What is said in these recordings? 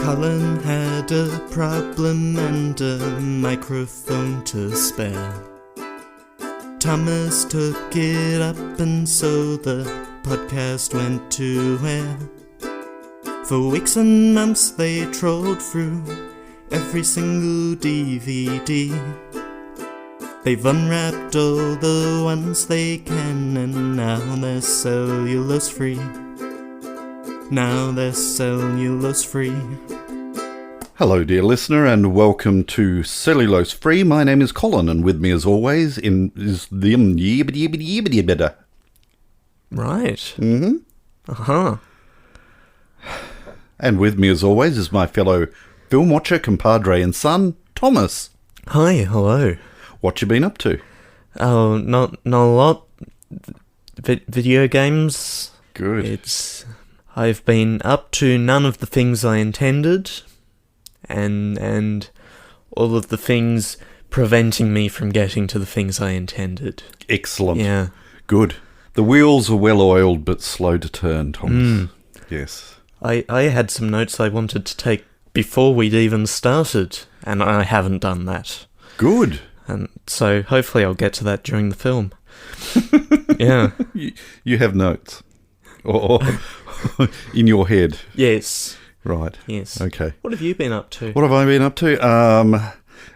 Colin had a problem and a microphone to spare. Thomas took it up and so the podcast went to air. For weeks and months they trolled through every single DVD. They've unwrapped all the ones they can and now they're cellulose free. Now they're cellulose free. Hello dear listener and welcome to Cellulose Free. My name is Colin and with me as always is the Right. Mm-hmm. Uh-huh. And with me as always is my fellow film watcher, compadre and son, Thomas. Hi, hello. What you been up to? Oh, not a lot. Video games. Good. I've been up to none of the things I intended, and all of the things preventing me from getting to the things I intended. Excellent. Yeah. Good. The wheels are well oiled but slow to turn, Thomas. Yes. I had some notes I wanted to take before we'd even started, and I haven't done that. Good. And so hopefully I'll get to that during the film. Yeah. You have notes. Or in your head. Yes. Right. Yes. Okay. What have you been up to? What have I been up to?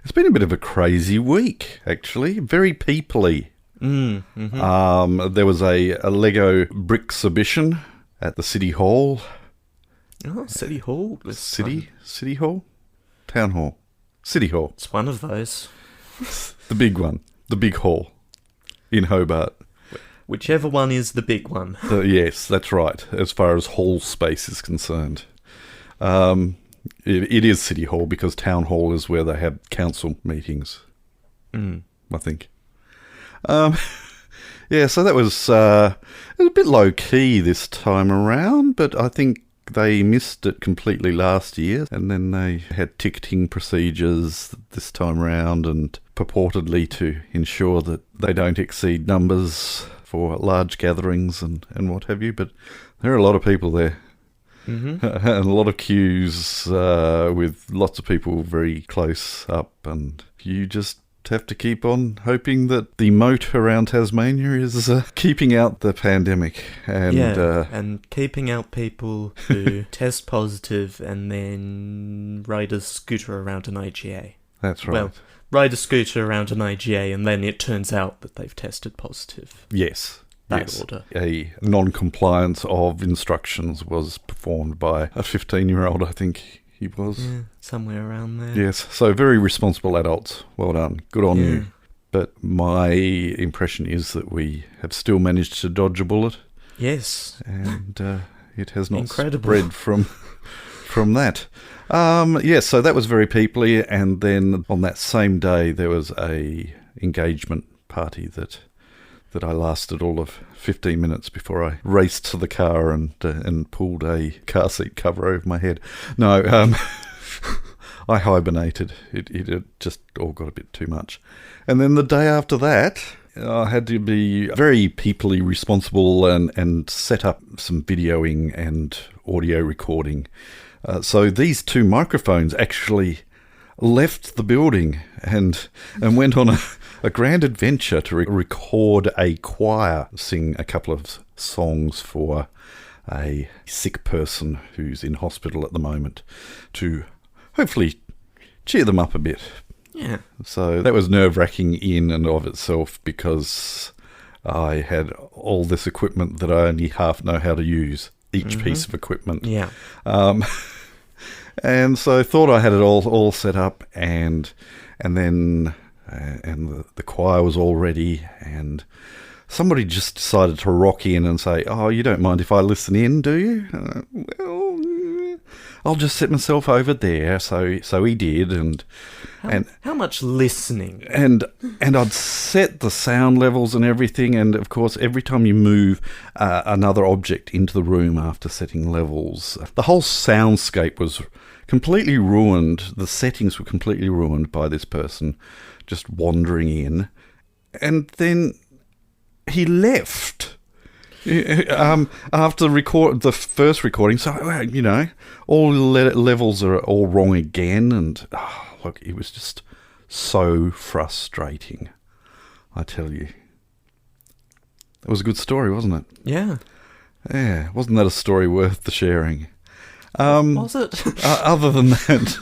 It's been a bit of a crazy week, actually. Very peoply. Mm-hmm. There was a Lego brick exhibition at the City Hall. Oh, City Hall. City Hall? Town Hall. City Hall. It's one of those. The big one. The big hall in Hobart. Whichever one is the big one. Yes, that's right, as far as hall space is concerned. It is City Hall because Town Hall is where they have council meetings, I think. Yeah, so that was a bit low-key this time around, but I think they missed it completely last year, and then they had ticketing procedures this time around and purportedly to ensure that they don't exceed numbers for large gatherings and what have you, but there are a lot of people there. Mm-hmm. And a lot of queues with lots of people very close up, and you just have to keep on hoping that the moat around Tasmania is keeping out the pandemic. And, and keeping out people who test positive and then ride a scooter around an IGA. That's right. Well, ride a scooter around an IGA and then it turns out that they've tested positive. Yes. That order. A non-compliance of instructions was performed by a 15-year-old, I think he was. Yeah, somewhere around there. Yes, so very responsible adults. Well done. Good on you. But my impression is that we have still managed to dodge a bullet. Yes. And it has not Incredible. spread from that. Yes, so that was very peoply, and then on that same day there was a engagement party that I lasted all of 15 minutes before I raced to the car and pulled a car seat cover over my head. No, I hibernated. It just all got a bit too much. And then the day after that, I had to be very peoply responsible and set up some videoing and audio recording. So these two microphones actually left the building and went on a grand adventure to record a choir, sing a couple of songs for a sick person who's in hospital at the moment to hopefully cheer them up a bit. Yeah. So that was nerve-wracking in and of itself because I had all this equipment that I only half know how to use, each piece of equipment. Yeah. And so I thought I had it all set up and then the choir was all ready, and somebody just decided to rock in and say, "Oh, you don't mind if I listen in, do you?" Well, I'll just set myself over there. So he did, and how much listening? And I'd set the sound levels and everything, and of course, every time you move another object into the room after setting levels, the whole soundscape was completely ruined. The settings were completely ruined by this person just wandering in. And then he left. After the first recording, so all levels are all wrong again, and look, it was just so frustrating. I tell you, it was a good story, wasn't it? Yeah. Yeah, wasn't that a story worth the sharing? Was it? Other than that,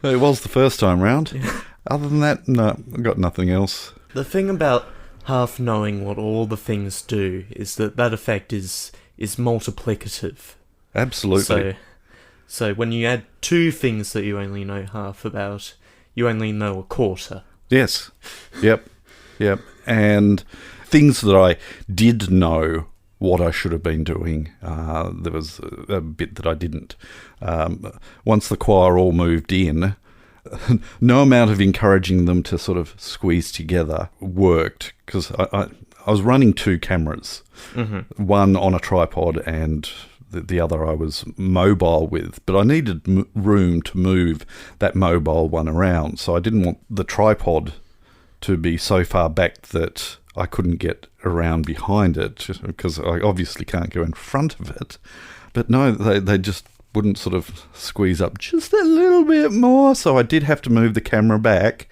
it was the first time round. Yeah. Other than that, no, I've got nothing else. The thing about half knowing what all the things do is that effect is multiplicative. Absolutely. So when you add two things that you only know half about, you only know a quarter. Yes. Yep. And things that I did know what I should have been doing, there was a bit that I didn't. Once the choir all moved in, no amount of encouraging them to sort of squeeze together worked, because I was running two cameras, one on a tripod and the other I was mobile with, but I needed room to move that mobile one around, so I didn't want the tripod to be so far back that I couldn't get around behind it, because I obviously can't go in front of it. But no, they just wouldn't sort of squeeze up just a little bit more, so I did have to move the camera back,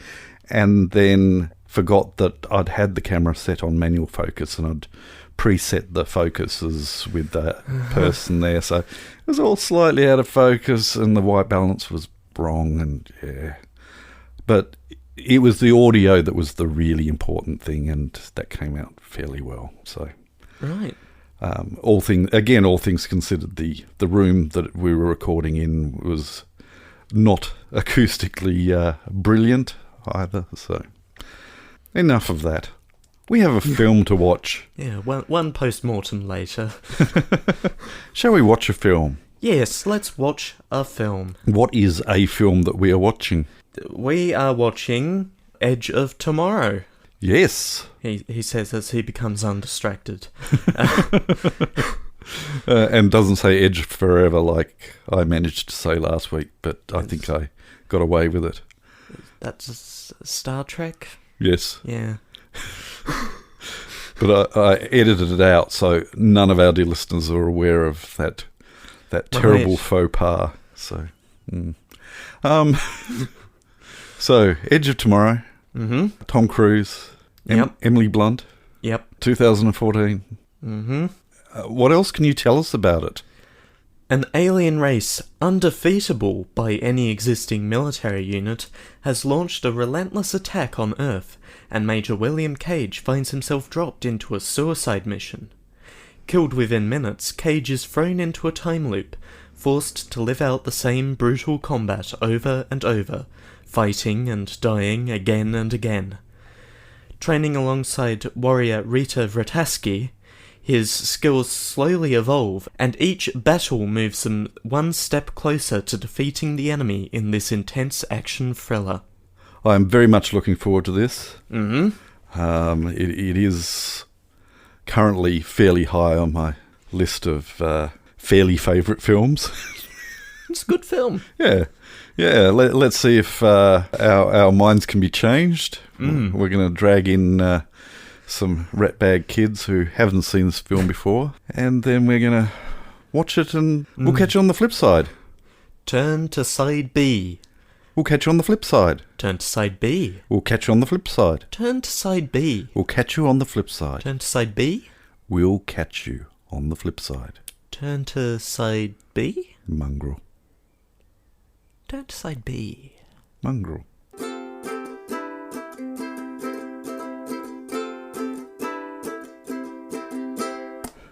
and then forgot that I'd had the camera set on manual focus, and I'd preset the focuses with that person there, so it was all slightly out of focus, and the white balance was wrong, and yeah. But it was the audio that was the really important thing, and that came out fairly well. So, right. All things considered, the room that we were recording in was not acoustically brilliant either. So, enough of that. We have a film to watch. Yeah, one post-mortem later. Shall we watch a film? Yes, let's watch a film. What is a film that we are watching? We are watching Edge of Tomorrow. Yes. He says as he becomes undistracted. And doesn't say Edge Forever like I managed to say last week, but I think I got away with it. That's Star Trek? Yes. Yeah. But I edited it out, so none of our dear listeners are aware of that terrible faux pas. So, so Edge of Tomorrow. Mm-hmm. Tom Cruise. Yep. Emily Blunt. Yep. 2014. Mm-hmm. What else can you tell us about it? An alien race, undefeatable by any existing military unit, has launched a relentless attack on Earth, and Major William Cage finds himself dropped into a suicide mission. Killed within minutes, Cage is thrown into a time loop, forced to live out the same brutal combat over and over, fighting and dying again and again. Training alongside warrior Rita Vrataski, his skills slowly evolve, and each battle moves him one step closer to defeating the enemy in this intense action thriller. I am very much looking forward to this. Mm-hmm. It is currently fairly high on my list of fairly favourite films. It's a good film. Yeah. Let's see if our minds can be changed. We're going to drag in some ratbag kids who haven't seen this film before, and then we're going to watch it, and we'll catch you on the flip side. Turn to side B. We'll catch you on the flip side. Turn to side B. We'll catch you on the flip side. Turn to side B. We'll catch you on the flip side. Turn to side B. We'll catch you on the flip side. Turn to side B. Mongrel. Turn to side B. Mongrel.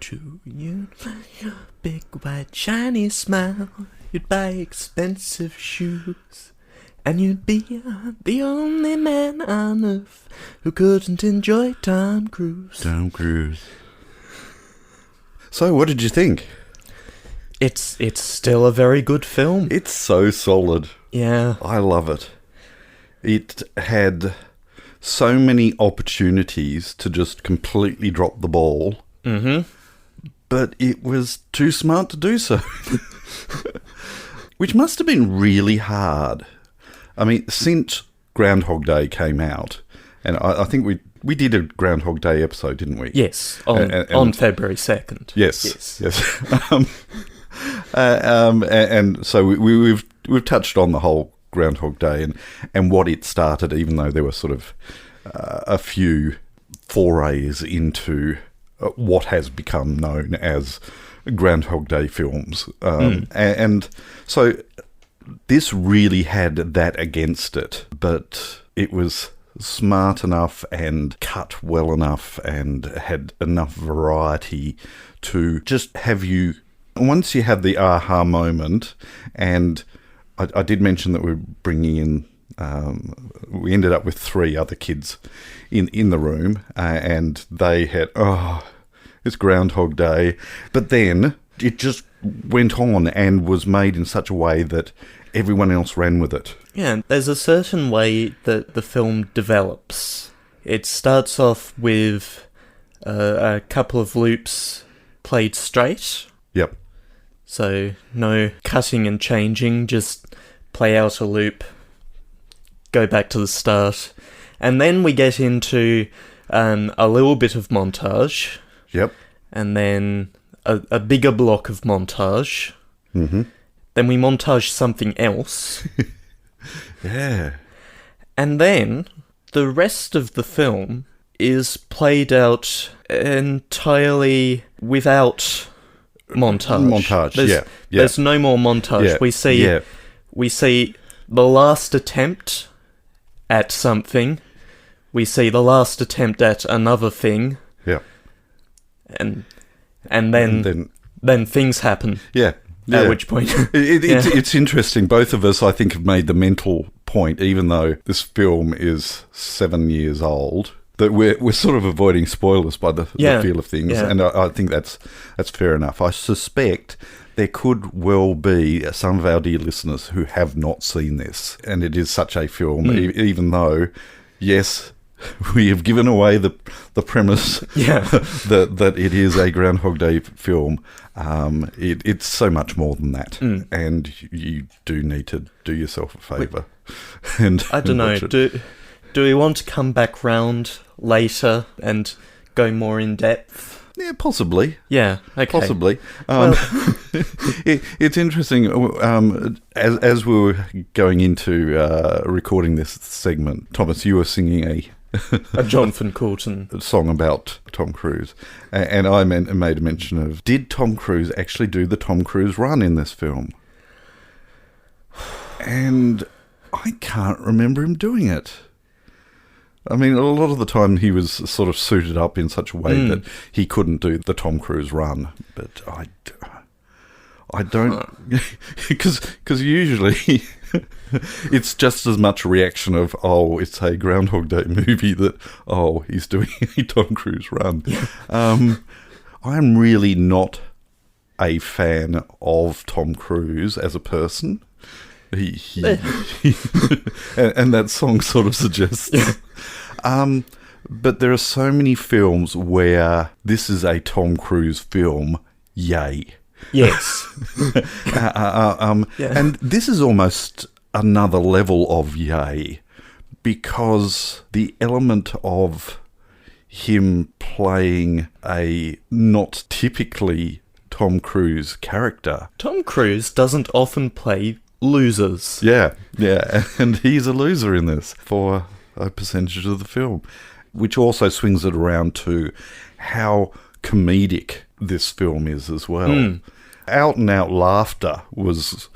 To you, your big white shiny smile, you'd buy expensive shoes, and you'd be the only man on earth who couldn't enjoy Tom Cruise. Tom Cruise. So, what did you think? It's still a very good film. It's so solid. Yeah. I love it. It had so many opportunities to just completely drop the ball. Mm-hmm. But it was too smart to do so. Which must have been really hard. I mean, since Groundhog Day came out, and I think we We did a Groundhog Day episode, didn't we? Yes, on February 2nd. Yes. And so we've touched on the whole Groundhog Day and what it started, even though there were sort of a few forays into what has become known as Groundhog Day films. And so this really had that against it, but it was smart enough and cut well enough and had enough variety to just have you, once you had the aha moment, and I did mention that we're bringing in, we ended up with 3 other kids in the room, and they had, it's Groundhog Day, but then it just went on and was made in such a way that everyone else ran with it. Yeah, there's a certain way that the film develops. It starts off with a couple of loops played straight. Yep. So no cutting and changing, just play out a loop, go back to the start. And then we get into a little bit of montage. Yep. And then a bigger block of montage. Mm-hmm. Then we montage something else. Yeah. And then the rest of the film is played out entirely without montage. There's no more montage. Yeah. We see the last attempt at something. We see the last attempt at another thing. Yeah. And then things happen. Yeah. At which point... It's interesting. Both of us, I think, have made the mental point, even though this film is 7 years old, that we're sort of avoiding spoilers by the feel of things. Yeah. And I think that's fair enough. I suspect there could well be some of our dear listeners who have not seen this. And it is such a film, even though, yes... we have given away the premise that it is a Groundhog Day film. It's so much more than that, and you do need to do yourself a favour. I don't know. Do we want to come back round later and go more in depth? Yeah, possibly. Yeah, okay. Possibly. It's interesting. As we were going into recording this segment, Thomas, you were singing a Jonathan Coulton song about Tom Cruise, and I made a mention of, did Tom Cruise actually do the Tom Cruise run in this film? And I can't remember him doing it. I mean, a lot of the time he was sort of suited up in such a way that he couldn't do the Tom Cruise run, but I don't, because usually it's just as much a reaction of, it's a Groundhog Day movie, that, he's doing a Tom Cruise run. I'm really not a fan of Tom Cruise as a person. He and that song sort of suggests. But there are so many films where this is a Tom Cruise film, yay. Yes. And this is almost another level of yay, because the element of him playing a not typically Tom Cruise character. Tom Cruise doesn't often play losers. Yeah, and he's a loser in this for a percentage of the film, which also swings it around to how comedic this film is as well. Out and out laughter was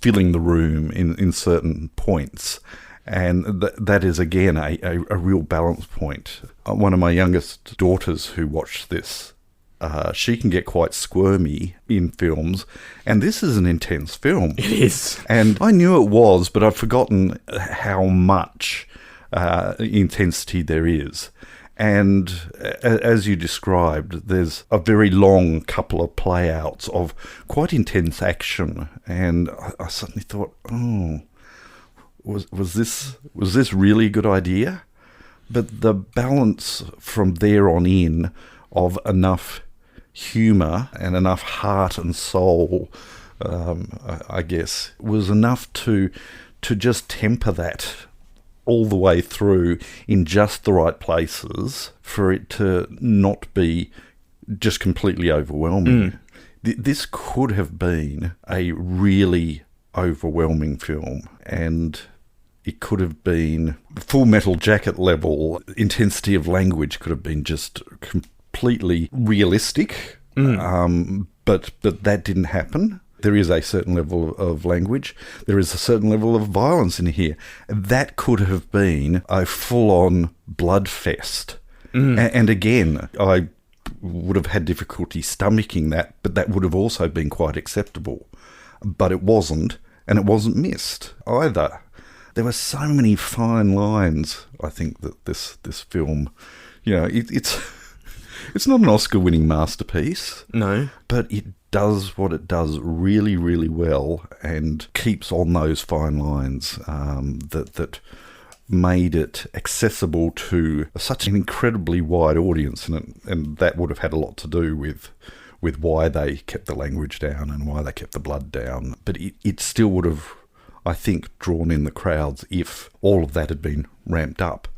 filling the room in certain points, and that is again a real balance point. One of my youngest daughters who watched this, she can get quite squirmy in films, and this is an intense film. It is. And I knew it was, but I'd forgotten how much intensity there is. And as you described, there's a very long couple of playouts of quite intense action, and I suddenly thought, was this really a good idea? But the balance from there on in of enough humour and enough heart and soul, I guess, was enough to just temper that all the way through in just the right places for it to not be just completely overwhelming. This could have been a really overwhelming film, and it could have been Full Metal Jacket level intensity of language, could have been just completely realistic, but that didn't happen. There is a certain level of language. There is a certain level of violence in here. That could have been a full-on blood fest. And again, I would have had difficulty stomaching that, but that would have also been quite acceptable. But it wasn't, and it wasn't missed either. There were so many fine lines, I think, that this film, it's not an Oscar-winning masterpiece. No. But it does what it does really, really well and keeps on those fine lines that made it accessible to such an incredibly wide audience, and that would have had a lot to do with why they kept the language down and why they kept the blood down. But it still would have, I think, drawn in the crowds if all of that had been ramped up.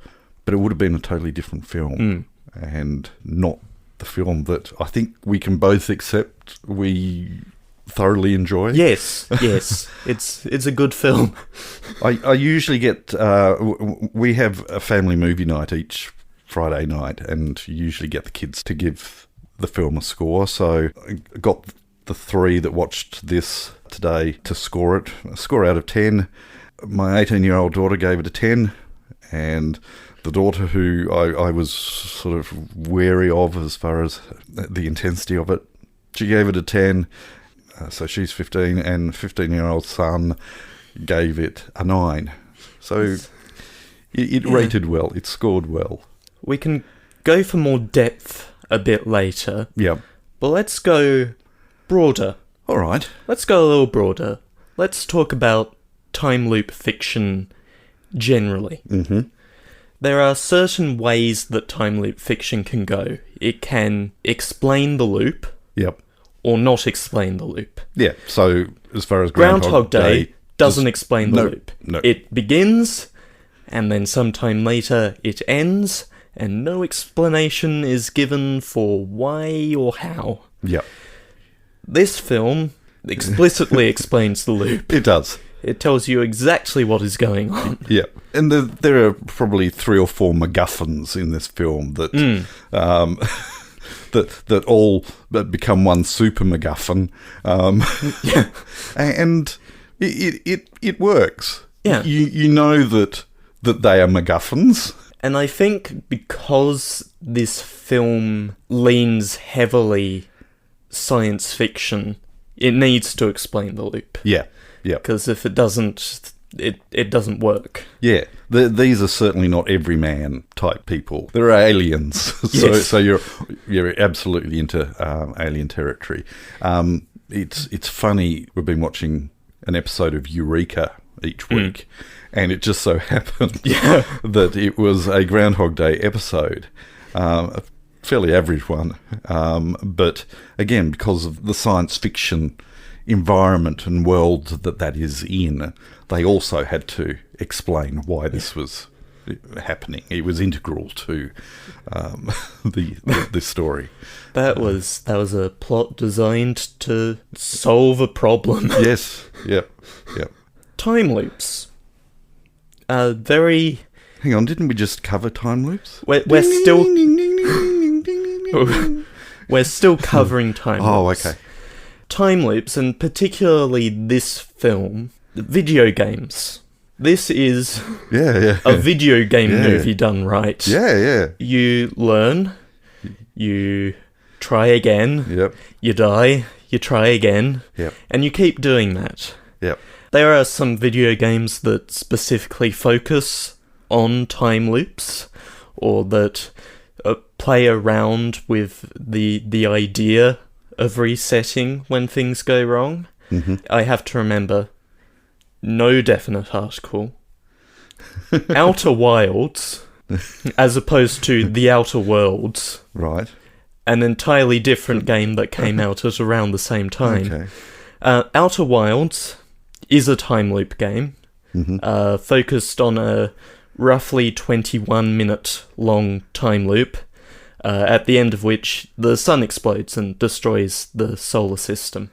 But it would have been a totally different film and not the film that I think we can both accept we thoroughly enjoy. Yes. It's a good film. I usually get... we have a family movie night each Friday night, and you usually get the kids to give the film a score. So I got the three that watched this today to score it. A score out of 10. My 18-year-old daughter gave it a 10, and the daughter who I was sort of wary of as far as the intensity of it, she gave it a 10. So she's 15, and 15-year-old son gave it a 9. So it rated well. It scored well. We can go for more depth a bit later. Yeah. But let's go broader. All right. Let's go a little broader. Let's talk about time loop fiction generally. Mm-hmm. There are certain ways that time loop fiction can go. It can explain the loop. Yep. Or not explain the loop. Yeah, so as far as Groundhog Day doesn't explain the loop. No. It begins, and then sometime later it ends, and no explanation is given for why or how. Yep. This film explicitly explains the loop. It does. It tells you exactly what is going on. Yeah, and there are probably 3 or 4 MacGuffins in this film that that all become one super MacGuffin, and it works. Yeah, you know that they are MacGuffins, and I think because this film leans heavily science fiction, it needs to explain the loop. Yeah. Yeah, because if it doesn't, it doesn't work. Yeah, these are certainly not everyman type people. They're aliens, Yes. so you're absolutely into alien territory. It's funny. We've been watching an episode of Eureka each week, and it just so happened that it was a Groundhog Day episode. A fairly average one, but again, because of the science fiction environment and world that is in, they also had to explain why this was happening. It was integral to the story. That was a plot designed to solve a problem. Yes. Yep. Time loops. Very. Hang on, didn't we just cover time loops? We're still. We're still covering time loops. Oh, okay. Time loops, and particularly this film, video games. This is a video game movie done right. Yeah. You learn, you try again, you die, you try again, and you keep doing that. Yep. There are some video games that specifically focus on time loops, or that play around with the idea of resetting when things go wrong. Mm-hmm. I have to remember, no definite article. Outer Wilds, as opposed to The Outer Worlds. Right. An entirely different game that came out at around the same time. Okay. Outer Wilds is a time loop game, focused on a roughly 21-minute long time loop, at the end of which the sun explodes and destroys the solar system.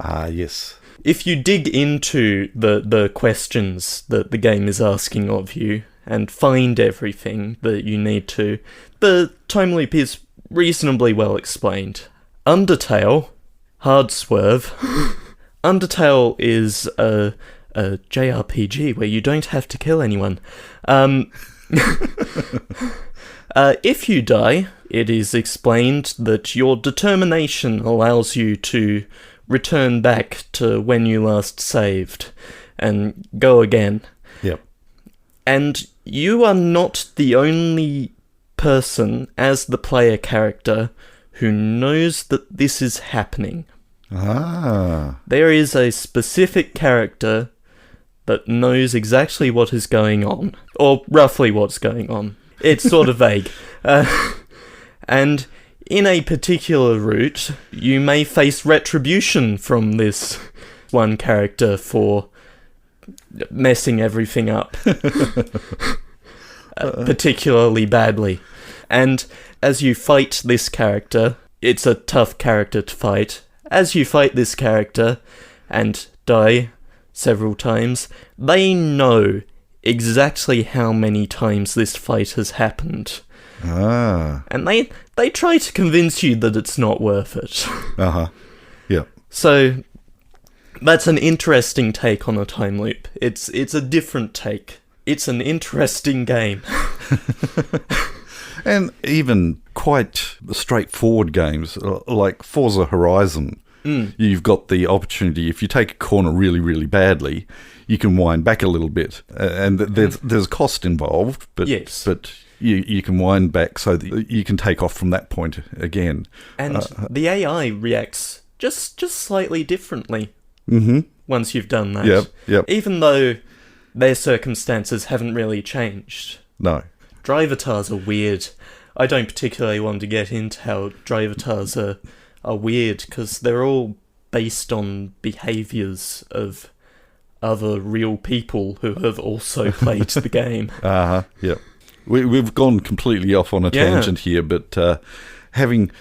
Yes. If you dig into the questions that the game is asking of you and find everything that you need to, the time loop is reasonably well explained. Undertale, hard swerve. Undertale is a JRPG where you don't have to kill anyone. If you die, it is explained that your determination allows you to return back to when you last saved and go again. Yep. And you are not the only person as the player character who knows that this is happening. There is a specific character that knows exactly what is going on, or roughly what's going on. It's sort of vague. And in a particular route, you may face retribution from this one character for messing everything up. Particularly badly. And as you fight this character, it's a tough character to fight. As you fight this character and die several times, they know exactly how many times this fight has happened. And they try to convince you that it's not worth it. Yeah. So that's an interesting take on a time loop. It's a different take. It's an interesting game. And even quite straightforward games, like Forza Horizon, you've got the opportunity, if you take a corner really, really badly, you can wind back a little bit. And there's cost involved, but yes. But you can wind back so that you can take off from that point again. And the AI reacts just slightly differently once you've done that. Yep. Even though their circumstances haven't really changed. No. Rivatars are weird. I don't particularly want to get into how rivatars are weird, because they're all based on behaviours of other real people who have also played the game. Yep. We've gone completely off on a tangent here, but having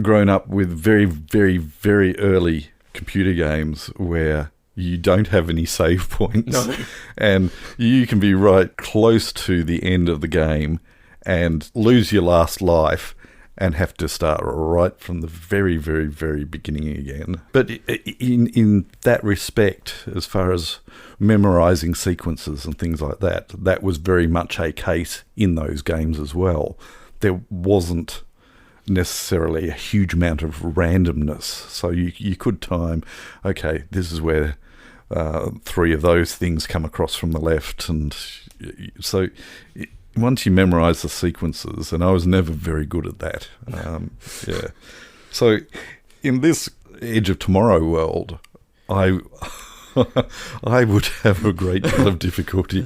grown up with very, very, very early computer games where you don't have any save points, and you can be right close to the end of the game and lose your last life and have to start right from the very, very, very beginning again. But in that respect, as far as memorising sequences and things like that, that was very much a case in those games as well. There wasn't necessarily a huge amount of randomness, so you could time, okay, this is where 3 of those things come across from the left, and so once you memorise the sequences, and I was never very good at that. So in this Edge of Tomorrow world, I would have a great deal of difficulty.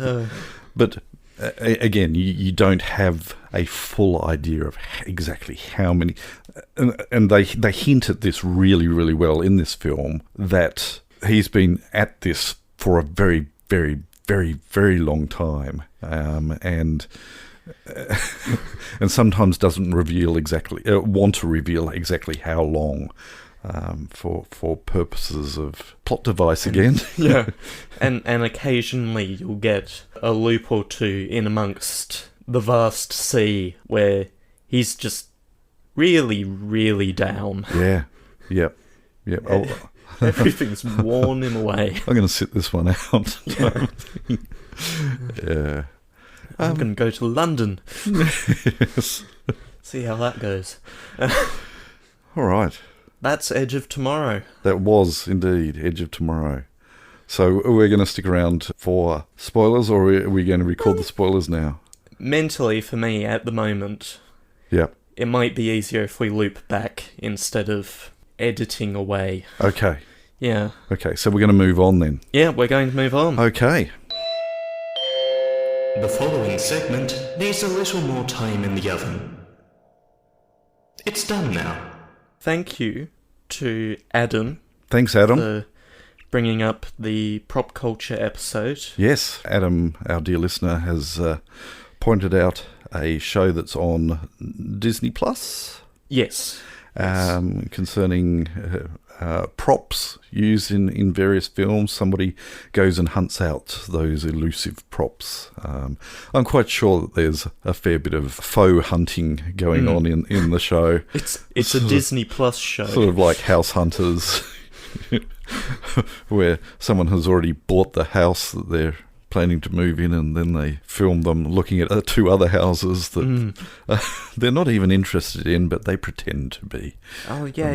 But again, you don't have a full idea of exactly how many, and they hint at this really, really well in this film, that he's been at this for a very, very, very, very long time, and sometimes doesn't reveal exactly, want to reveal exactly how long, for purposes of plot device again. And occasionally you'll get a loop or two in amongst the vast sea where he's just really, really down. Yep. Everything's worn him away. I'm going to sit this one out. I'm going to go to London. Yes. See how that goes. All right. That's Edge of Tomorrow. That was indeed Edge of Tomorrow. So we're going to stick around for spoilers, or are we going to record the spoilers now? Mentally, for me, at the moment, it might be easier if we loop back instead of editing away. Okay. Yeah. Okay, so we're going to move on then. Yeah, we're going to move on. Okay. The following segment needs a little more time in the oven. It's done now. Thank you to Adam. Thanks, Adam. For bringing up the prop culture episode. Yes, Adam, our dear listener, has pointed out a show that's on Disney Plus. Yes. Concerning props used in various films. Somebody goes and hunts out those elusive props. I'm quite sure that there's a fair bit of faux hunting going on in the show. It's a Disney Plus show. Sort of like House Hunters, where someone has already bought the house that they're planning to move in, and then they film them looking at two other houses that they're not even interested in, but they pretend to be. Oh yeah,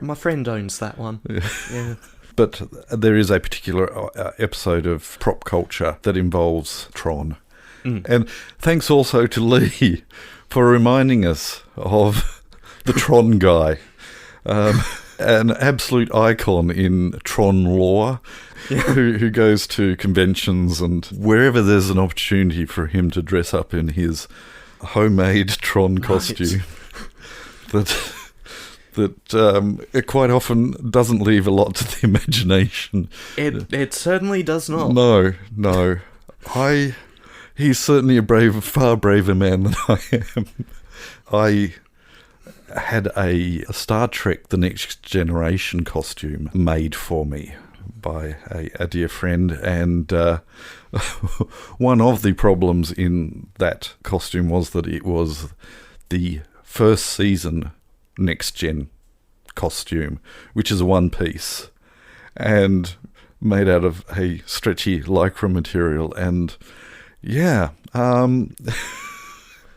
my friend owns that one. Yeah. But there is a particular episode of prop culture that involves Tron. And thanks also to Lee for reminding us of the Tron guy. An absolute icon in Tron lore, who goes to conventions and wherever there's an opportunity for him to dress up in his homemade Tron costume, that it quite often doesn't leave a lot to the imagination. It certainly does not. No. He's certainly a far braver man than I am. I had a Star Trek The Next Generation costume made for me by a dear friend, and one of the problems in that costume was that it was the first season Next Gen costume, which is a one piece and made out of a stretchy lycra material, and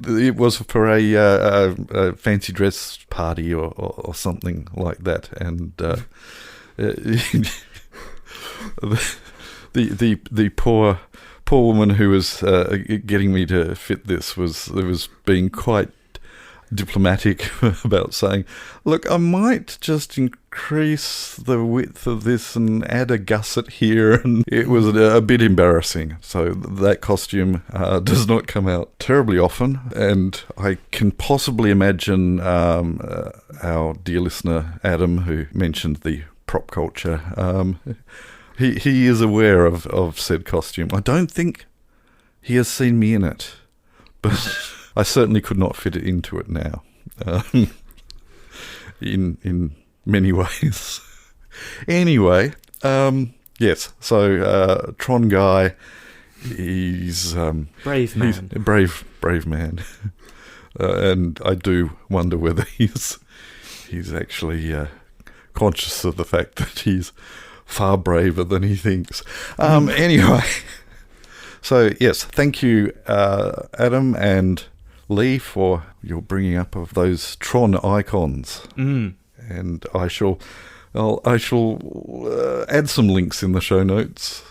it was for a fancy dress party or something like that, and the poor woman who was getting me to fit this was being quite diplomatic about saying, look, I might just increase the width of this and add a gusset here, and it was a bit embarrassing. So that costume does not come out terribly often, and I can possibly imagine our dear listener Adam, who mentioned the prop culture, he is aware of said costume. I don't think he has seen me in it, but I certainly could not fit it into it now, in many ways. Anyway, yes. So Tron guy, he's brave man. He's a brave man, and I do wonder whether he's actually conscious of the fact that he's far braver than he thinks. Anyway, so yes, thank you, Adam and Lee, for your bringing up of those Tron icons, and I shall add some links in the show notes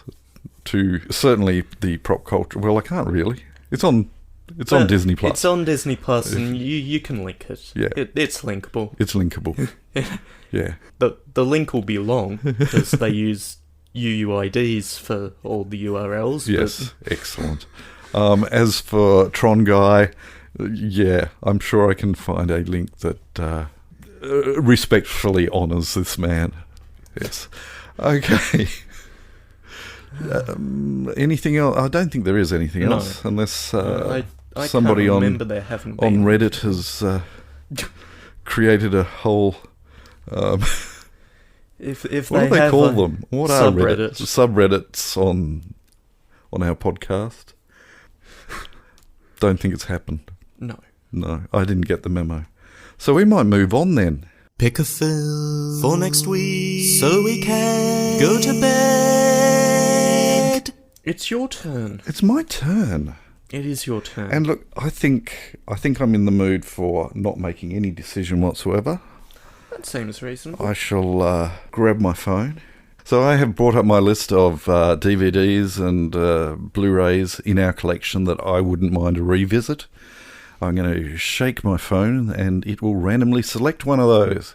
to certainly the prop culture. Well, I can't really. It's on Disney Plus. It's on Disney Plus, and you can link it. Yeah, it's linkable. It's linkable. Yeah. The link will be long because they use UUIDs for all the URLs. Yes, excellent. As for Tron guy, yeah, I'm sure I can find a link that respectfully honours this man. Yes. Okay. Anything else? I don't think there is anything else, unless I somebody can't on remember there haven't been. Reddit has created a whole. If what they do they have call them? What are subreddits? Subreddits on our podcast? Don't think it's happened. No, I didn't get the memo. So we might move on then. Pick a film for next week so we can go to bed. It's your turn. It's my turn. It is your turn. And look, I think I'm in the mood for not making any decision whatsoever. That seems reasonable. I shall grab my phone. So I have brought up my list of DVDs and Blu-rays in our collection that I wouldn't mind a revisit. I'm going to shake my phone and it will randomly select one of those.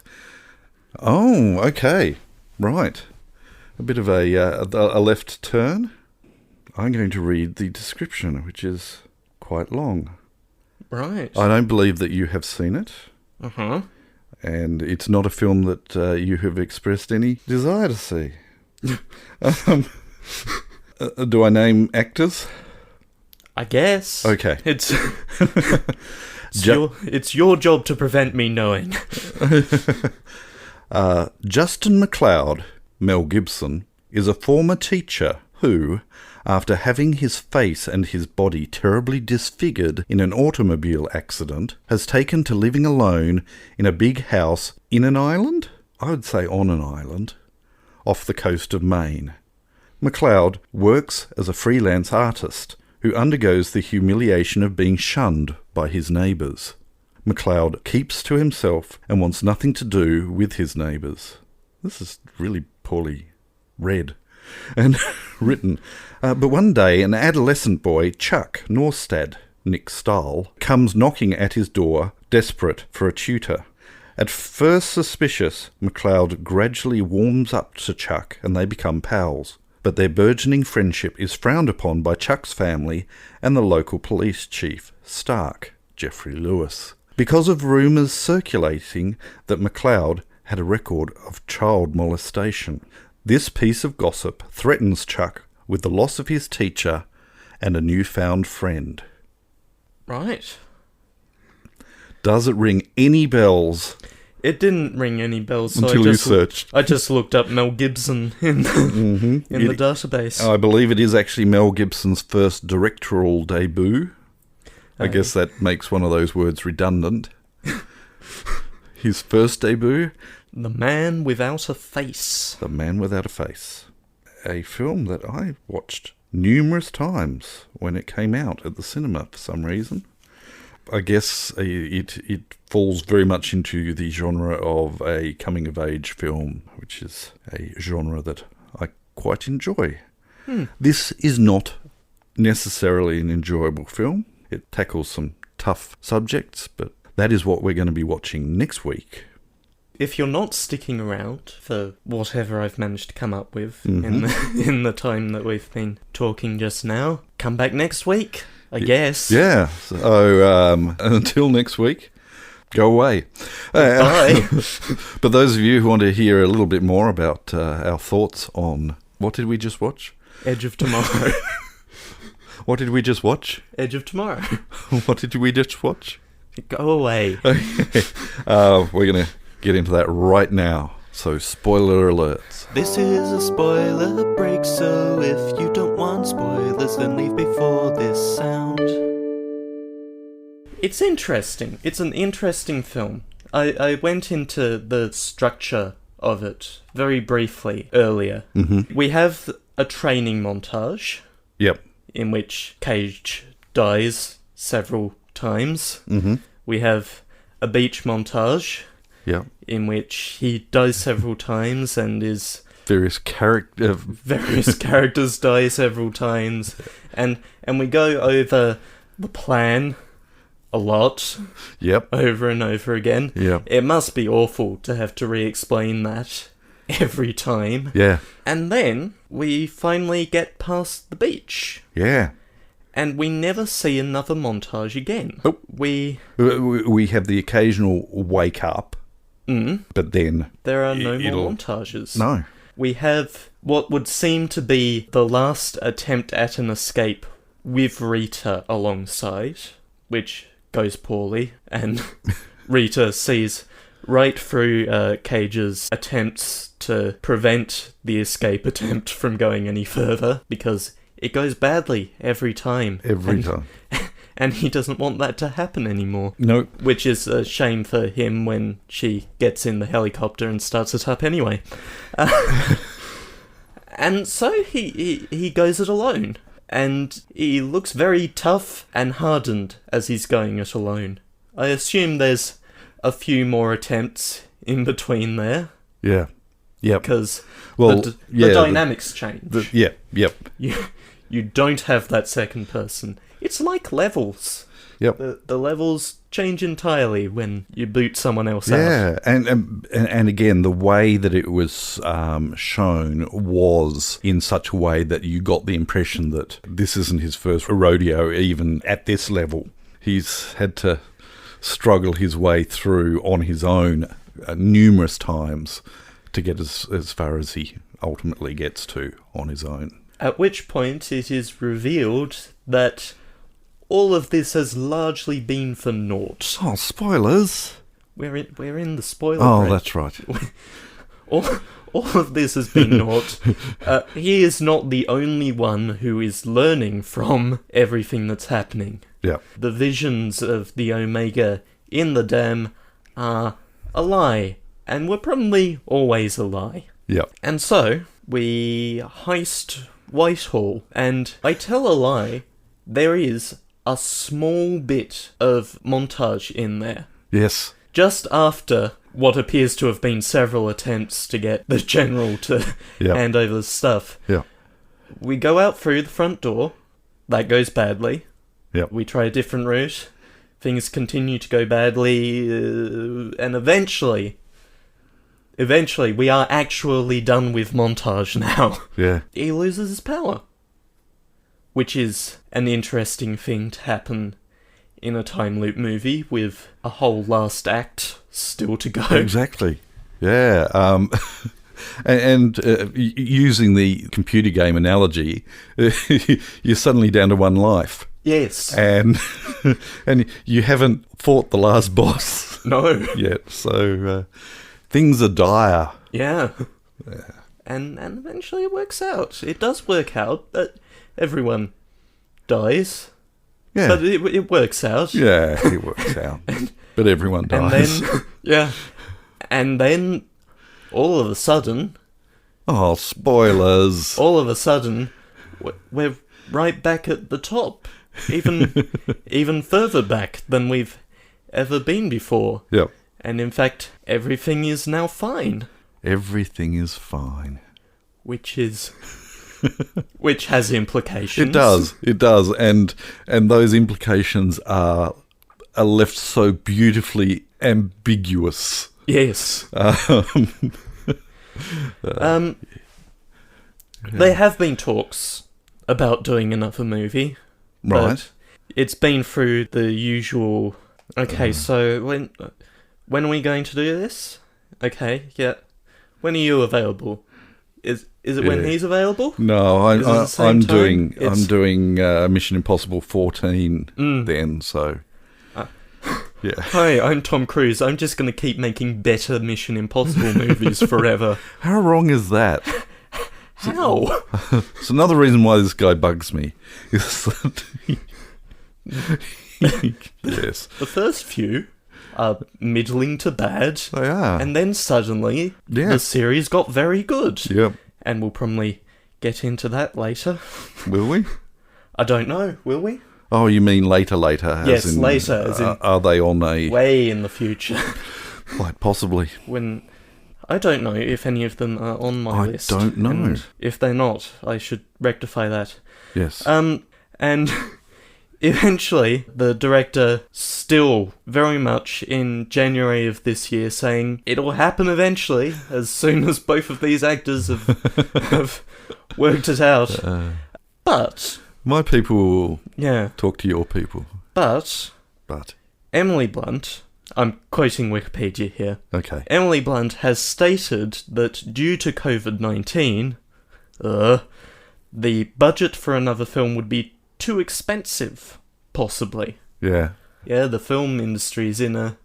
Oh, okay. Right. A bit of a left turn. I'm going to read the description, which is quite long. Right. I don't believe that you have seen it. Uh-huh. And it's not a film that you have expressed any desire to see. Do I name actors? I guess. Okay. It's it's your job to prevent me knowing. Justin McLeod, Mel Gibson, is a former teacher who, after having his face and his body terribly disfigured in an automobile accident, has taken to living alone in a big house in an island? I would say on an island, off the coast of Maine. McLeod works as a freelance artist who undergoes the humiliation of being shunned by his neighbours. McLeod keeps to himself and wants nothing to do with his neighbours. This is really poorly read and written. But one day, an adolescent boy, Chuck Norstad, Nick Stahl, comes knocking at his door, desperate for a tutor. At first suspicious, McLeod gradually warms up to Chuck and they become pals. But their burgeoning friendship is frowned upon by Chuck's family and the local police chief, Stark, Jeffrey Lewis, because of rumours circulating that McLeod had a record of child molestation. This piece of gossip threatens Chuck with the loss of his teacher and a newfound friend. Right. Does it ring any bells? It didn't ring any bells, so Until you searched. I just looked up Mel Gibson in the database. I believe it is actually Mel Gibson's first directorial debut. I guess that makes one of those words redundant. His first debut. The Man Without a Face. The Man Without a Face. A film that I watched numerous times when it came out at the cinema for some reason. I guess it falls very much into the genre of a coming-of-age film, which is a genre that I quite enjoy. This is not necessarily an enjoyable film. It tackles some tough subjects, but that is what we're going to be watching next week. If you're not sticking around for whatever I've managed to come up with in the time that we've been talking just now, come back next week. I guess. Yeah. So until next week, go away. Bye. But those of you who want to hear a little bit more about our thoughts on what did we just watch? Edge of Tomorrow. What did we just watch? Edge of Tomorrow. What did we just watch? Go away. Okay. We're going to get into that right now. So, spoiler alerts. This is a spoiler break, so if you don't want spoilers, then leave before this sound. It's interesting. It's an interesting film. I went into the structure of it very briefly earlier. Mm-hmm. We have a training montage. Yep. In which Cage dies several times. Mm-hmm. We have a beach montage. Yeah. In which he dies several times and is... Various characters die several times. And we go over the plan a lot. Yep. Over and over again. Yep. It must be awful to have to re-explain that every time. Yeah. And then we finally get past the beach. Yeah. And we never see another montage again. Oh. We have the occasional wake up. But then... There are no more montages. No. We have what would seem to be the last attempt at an escape with Rita alongside, which goes poorly, and Rita sees right through Cage's attempts to prevent the escape attempt from going any further, because it goes badly every time. Every time. And he doesn't want that to happen anymore. No. Which is a shame for him when she gets in the helicopter and starts it up anyway. And so he goes it alone. And he looks very tough and hardened as he's going it alone. I assume there's a few more attempts in between there. Yeah. Yep. Because the dynamics change. Yep. You don't have that second person. It's like levels. Yep. The levels change entirely when you boot someone else out. Yeah, and again, the way that it was shown was in such a way that you got the impression that this isn't his first rodeo, even at this level. He's had to struggle his way through on his own numerous times to get as far as he ultimately gets to on his own. At which point it is revealed that all of this has largely been for naught. Oh, spoilers! We're in the spoiler Oh, break. that's right. All of this has been naught. He is not the only one who is learning from everything that's happening. Yeah. The visions of the Omega in the dam are a lie, and were probably always a lie. Yeah. And so, we heist Whitehall, and I tell a lie, there is a small bit of montage in there. Yes. Just after what appears to have been several attempts to get the general to hand over the stuff. Yeah. We go out through the front door. That goes badly. Yeah. We try a different route. Things continue to go badly, and eventually we are actually done with Montage now. Yeah. He loses his power. Which is an interesting thing to happen in a time loop movie with a whole last act still to go. Exactly. Yeah. And using the computer game analogy, you're suddenly down to one life. Yes. And you haven't fought the last boss No. yet. So things are dire. Yeah. And eventually it works out. It does work out that everyone dies. Yeah. But it works out. Yeah, it works out. But everyone dies. And then, yeah. And then, all of a sudden, Oh, spoilers. all of a sudden, we're right back at the top. Even further back than we've ever been before. Yep. And in fact, everything is now fine. Everything is fine. Which has implications. It does. And those implications are left so beautifully ambiguous. Yes. There have been talks about doing another movie. Right. But it's been through the usual... Okay, so when are we going to do this? Okay, yeah. When are you available? Is it when he's available? No, Is it the same I'm time? doing Mission Impossible 14 then, so yeah. Hi, I'm Tom Cruise. I'm just going to keep making better Mission Impossible movies forever. How wrong is that? How? It's another reason why this guy bugs me. Is that yes, The first few are middling to bad, they are. and then suddenly the series got very good. Yep. And we'll probably get into that later. Will we? I don't know, will we? Oh, you mean later? As Yes, in, later, as in- are they on a... Way in the future. Quite possibly. When... I don't know if any of them are on my list. I don't know. And if they're not, I should rectify that. Yes. And eventually, the director still very much in January of this year saying it'll happen eventually, as soon as both of these actors have worked it out. But... My people will Yeah. talk to your people. But But, Emily Blunt, I'm quoting Wikipedia here, okay. Emily Blunt has stated that due to COVID-19, the budget for another film would be too expensive, possibly. Yeah. Yeah, the film industry is in a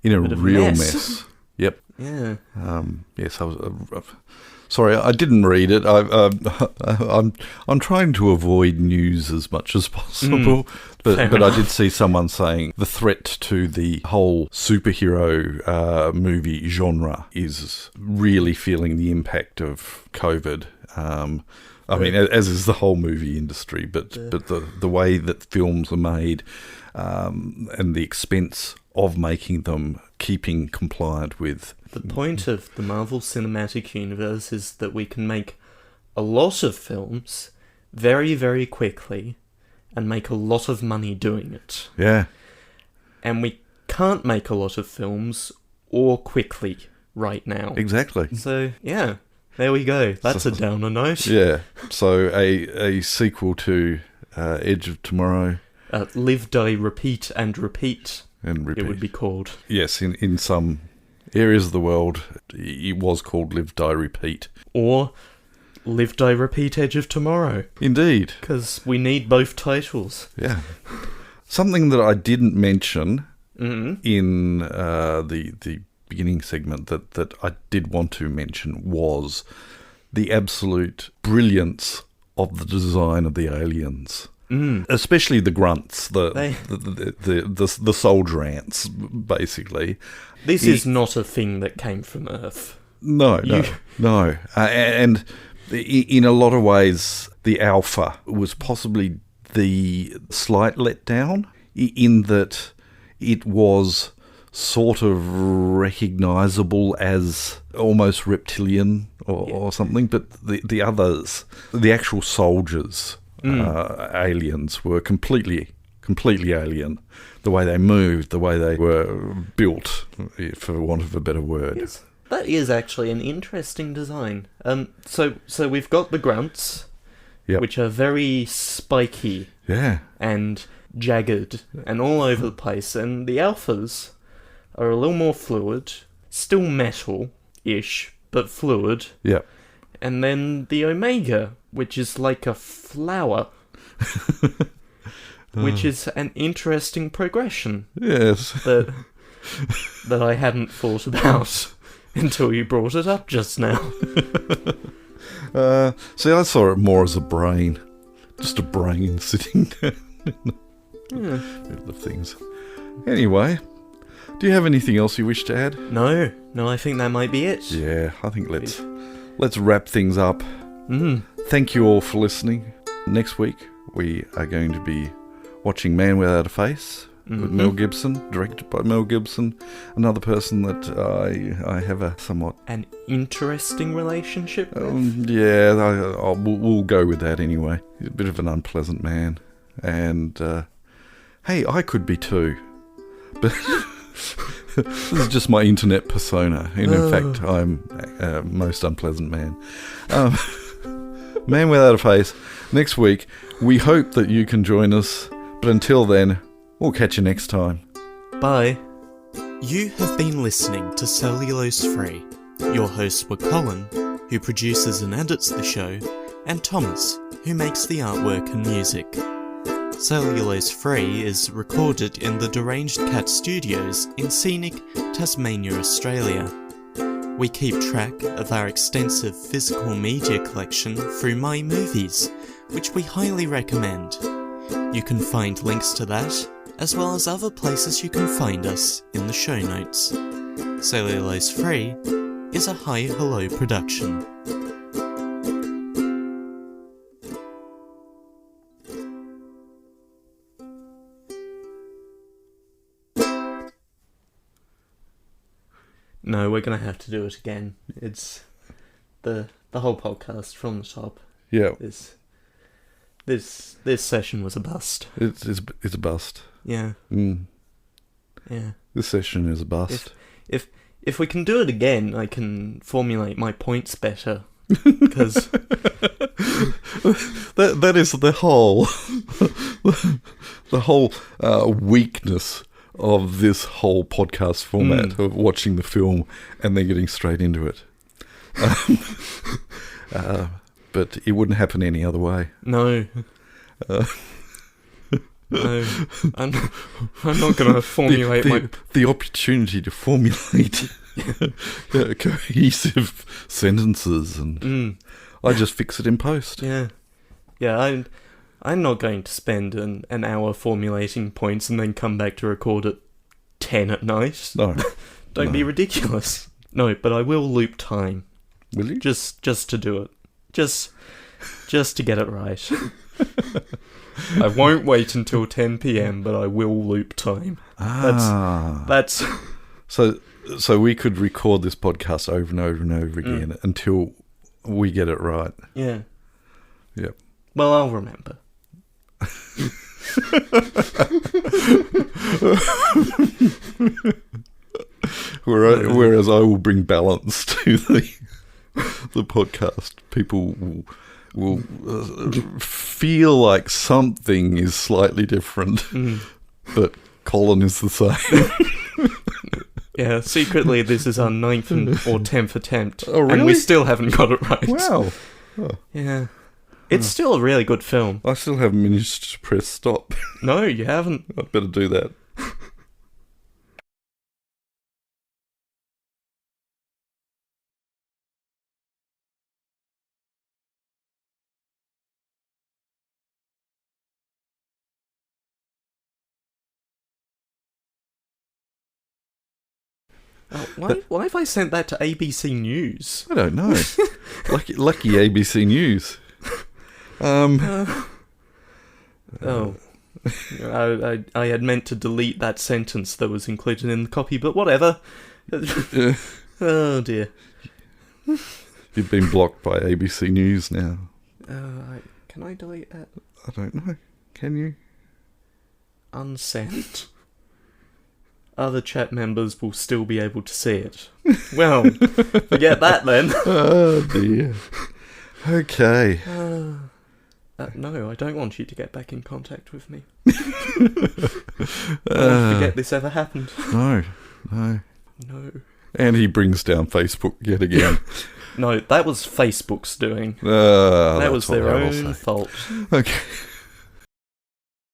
In a bit of real mess. mess. Yep. Yeah. Yes, I was... sorry, I didn't read it. I'm trying to avoid news as much as possible, but I did see someone saying the threat to the whole superhero movie genre is really feeling the impact of COVID. I mean, as is the whole movie industry, but the way that films are made and the expense of making them, keeping compliant with... The point of the Marvel Cinematic Universe is that we can make a lot of films very, very quickly and make a lot of money doing it. Yeah. And we can't make a lot of films or quickly right now. Exactly. So, yeah, there we go. That's a downer note. Yeah. So a sequel to Edge of Tomorrow. Live, Die, Repeat, and Repeat. And repeat. It would be called. Yes, in some areas of the world. It was called Live, Die, Repeat. Or Live, Die, Repeat, Edge of Tomorrow. Indeed. Because we need both titles. Yeah. Something that I didn't mention Mm-hmm. in the beginning segment that I did want to mention was the absolute brilliance of the design of the aliens. Especially the grunts, the soldier ants, basically. This is not a thing that came from Earth. No. And in a lot of ways, the Alpha was possibly the slight letdown in that it was sort of recognisable as almost reptilian or something, but the others, the actual soldiers, aliens, were completely alien. The way they moved, the way they were built, for want of a better word. Yes, that is actually an interesting design. So we've got the grunts, which are very spiky and jagged and all over the place, and the alphas are a little more fluid, still metal-ish, but fluid. Yeah. And then the omega, which is like a flower, which is an interesting progression. Yes. That I hadn't thought about until you brought it up just now. See, I saw it more as a brain. Just a brain sitting down in the middle of things. Anyway, do you have anything else you wish to add? No, I think that might be it. Yeah, I think let's wrap things up. Thank you all for listening. Next week, we are going to be watching Man Without a Face with Mel Gibson, directed by Mel Gibson, another person that I have a somewhat... An interesting relationship with? We'll go with that anyway. He's a bit of an unpleasant man. And, hey, I could be too. But this is just my internet persona. And in fact, I'm a most unpleasant man. Man Without a Face. Next week, we hope that you can join us. But until then, we'll catch you next time. Bye. You have been listening to Cellulose Free. Your hosts were Colin, who produces and edits the show, and Thomas, who makes the artwork and music. Cellulose Free is recorded in the Deranged Cat Studios in scenic Tasmania, Australia. We keep track of our extensive physical media collection through My Movies, which we highly recommend. You can find links to that, as well as other places you can find us, in the show notes. Cellulose Free is a Hi Hello production. No, we're going to have to do it again. It's the whole podcast from the top. Yeah. This session was a bust. It's a bust. Yeah. Yeah. This session is a bust. If we can do it again, I can formulate my points better. Because that is the whole weakness of this whole podcast format of watching the film and then getting straight into it. But it wouldn't happen any other way. No. No, I'm not going to formulate the opportunity to formulate cohesive sentences, and I just fix it in post. Yeah. I'm not going to spend an hour formulating points and then come back to record at 10 at night. No. Don't be ridiculous. No, but I will loop time. Will you? Just to do it. Just to get it right. I won't wait until 10 p.m, but I will loop time. That's So we could record this podcast over and over and over again until we get it right. Yeah. Yep. Well, I'll remember. Whereas I will bring balance to the podcast. People will feel like something is slightly different, but Colin is the same. Yeah, secretly this is our 9th or 10th attempt. Oh, really? And we still haven't got it right. Wow. Yeah. It's still a really good film. I still haven't managed to press stop. No, you haven't. I'd better do that. Why have I sent that to ABC News? I don't know. lucky ABC News. I had meant to delete that sentence that was included in the copy, but whatever. Oh dear. You've been blocked by ABC News now. Can I delete that? I don't know. Can you? Unsend. Other chat members will still be able to see it. Well, forget that then. Oh dear. Okay. No, I don't want you to get back in contact with me. I won't forget this ever happened. No. No. And he brings down Facebook yet again. No, that was Facebook's doing. That was their own fault. Okay.